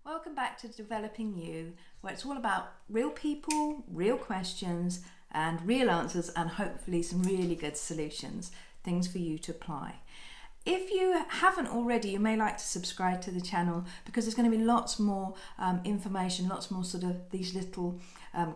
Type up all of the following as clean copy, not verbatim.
Welcome back to Developing You, where it's all about real people, real questions, and real answers, and hopefully some really good solutions, things for you to apply. If you haven't already, you may like to subscribe to the channel because there's going to be lots more information, lots more sort of these little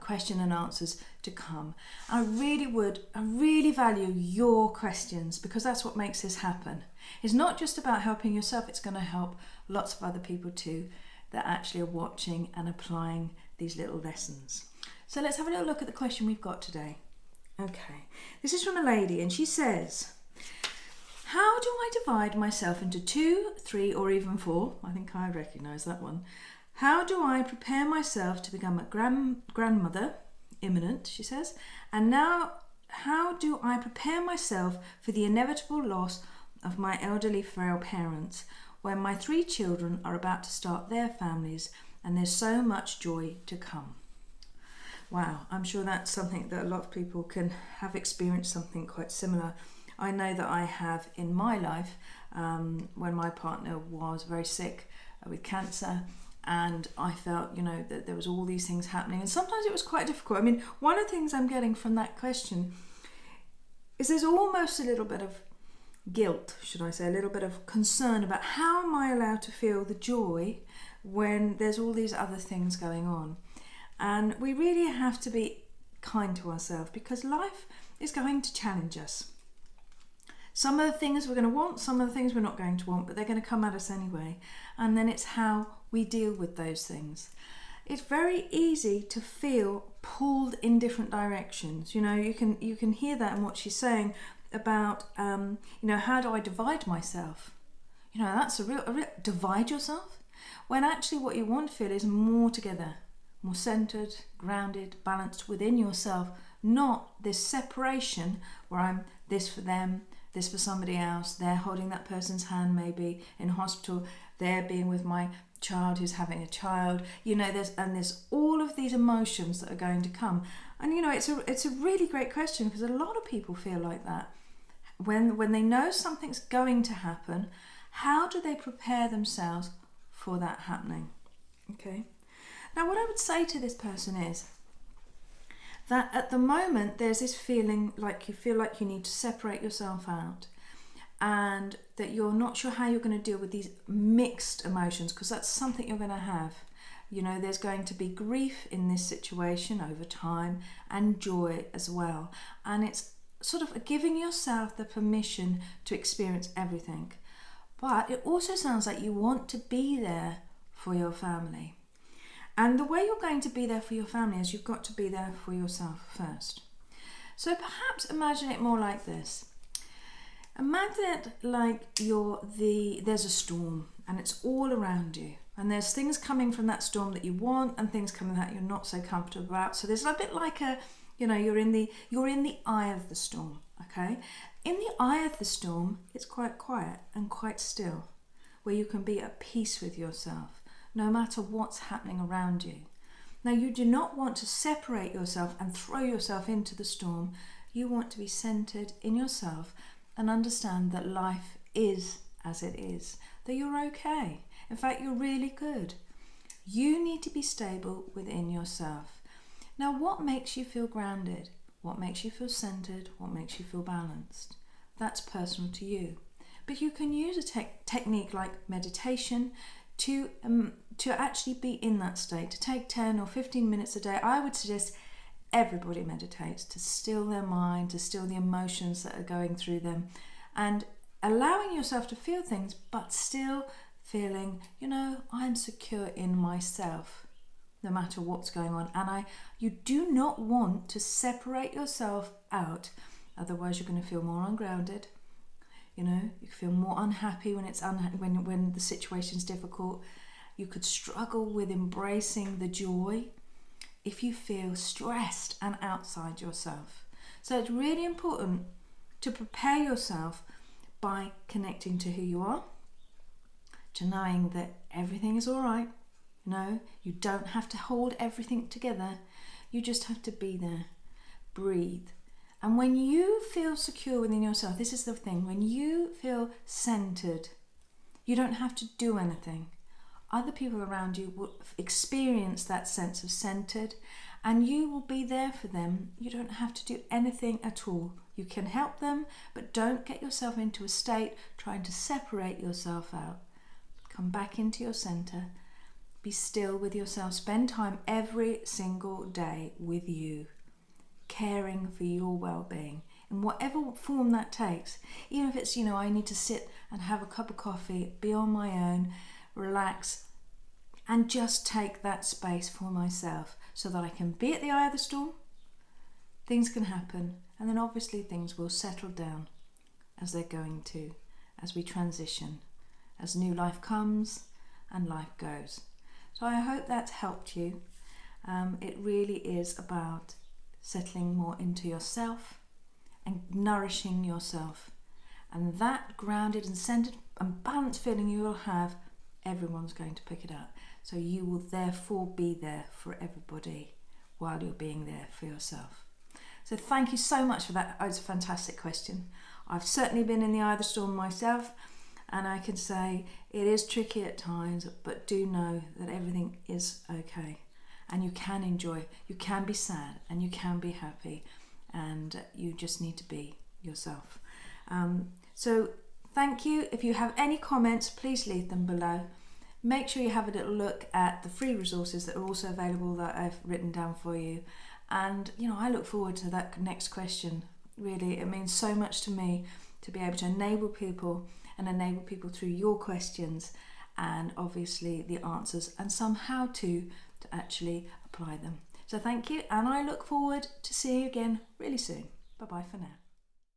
question and answers to come. I really value your questions because that's what makes this happen. It's not just about helping yourself, it's going to help lots of other people too that actually are watching and applying these little lessons. So let's have a little look at the question we've got today. Okay, this is from a lady and she says, how do I divide myself into 2, 3 or even 4? I think I recognise that one. How do I prepare myself to become a grandmother, imminent, she says, and now how do I prepare myself for the inevitable loss of my elderly frail parents when my 3 children are about to start their families and there's so much joy to come? Wow, I'm sure that's something that a lot of people can have experienced something quite similar. I know that I have in my life when my partner was very sick with cancer, and I felt, that there was all these things happening, and sometimes it was quite difficult. I mean, one of the things I'm getting from that question is there's almost a little bit of guilt, should I say, a little bit of concern about how am I allowed to feel the joy when there's all these other things going on. And we really have to be kind to ourselves because life is going to challenge us. Some of the things we're going to want, some of the things we're not going to want, but they're going to come at us anyway. And then it's how we deal with those things. It's very easy to feel pulled in different directions. You can hear that in what she's saying about, how do I divide myself? That's a real divide yourself. When actually what you want to feel is more together, more centered, grounded, balanced within yourself, not this separation where I'm this for them, this for somebody else, they're holding that person's hand maybe in hospital, they're being with my child who's having a child, there's all of these emotions that are going to come. And it's a really great question because a lot of people feel like that. When they know something's going to happen, how do they prepare themselves for that happening? Okay. Now what I would say to this person is that at the moment there's this feeling like you feel like you need to separate yourself out and that you're not sure how you're going to deal with these mixed emotions, because that's something you're going to have. There's going to be grief in this situation over time and joy as well. And it's sort of giving yourself the permission to experience everything. But it also sounds like you want to be there for your family. And the way you're going to be there for your family is you've got to be there for yourself first. So perhaps imagine it more like this. Imagine it like there's a storm and it's all around you. And there's things coming from that storm that you want and things coming that you're not so comfortable about. So there's a bit like you're in the eye of the storm, okay? In the eye of the storm, it's quite quiet and quite still, where you can be at peace with yourself, no matter what's happening around you. Now, you do not want to separate yourself and throw yourself into the storm. You want to be centered in yourself and understand that life is as it is, that you're okay. In fact, you're really good. You need to be stable within yourself. Now, what makes you feel grounded? What makes you feel centered? What makes you feel balanced? That's personal to you. But you can use a technique like meditation to actually be in that state, to take 10 or 15 minutes a day. I would suggest everybody meditates to still their mind, to still the emotions that are going through them, and allowing yourself to feel things, but still feeling, I'm secure in myself, no matter what's going on. And you do not want to separate yourself out, otherwise you're going to feel more ungrounded. You feel more unhappy when when the situation's difficult. You could struggle with embracing the joy if you feel stressed and outside yourself. So it's really important to prepare yourself by connecting to who you are, to knowing that everything is all right. You don't have to hold everything together. You just have to be there, breathe. And when you feel secure within yourself, this is the thing, when you feel centered, you don't have to do anything. other people around you will experience that sense of centered, and you will be there for them. You don't have to do anything at all. You can help them, but don't get yourself into a state trying to separate yourself out. Come back into your center. Be still with yourself. Spend time every single day with you, caring for your well-being in whatever form that takes. Even if it's, I need to sit and have a cup of coffee, be on my own, relax, and just take that space for myself so that I can be at the eye of the storm. Things can happen, and then obviously things will settle down as they're going to, as we transition, as new life comes and life goes. So I hope that's helped you. It really is about settling more into yourself and nourishing yourself. And that grounded and centered and balanced feeling you will have, everyone's going to pick it up. So you will therefore be there for everybody while you're being there for yourself. So thank you so much for that. It's a fantastic question. I've certainly been in the eye of the storm myself, and I can say it is tricky at times, but do know that everything is okay. And you can enjoy, you can be sad, and you can be happy, and you just need to be yourself. So thank you. If you have any comments, please leave them below. Make sure you have a little look at the free resources that are also available that I've written down for you. And, I look forward to that next question. Really, it means so much to me to be able to enable people through your questions and obviously the answers and some how to actually apply them. So thank you, and I look forward to seeing you again really soon. Bye-bye for now.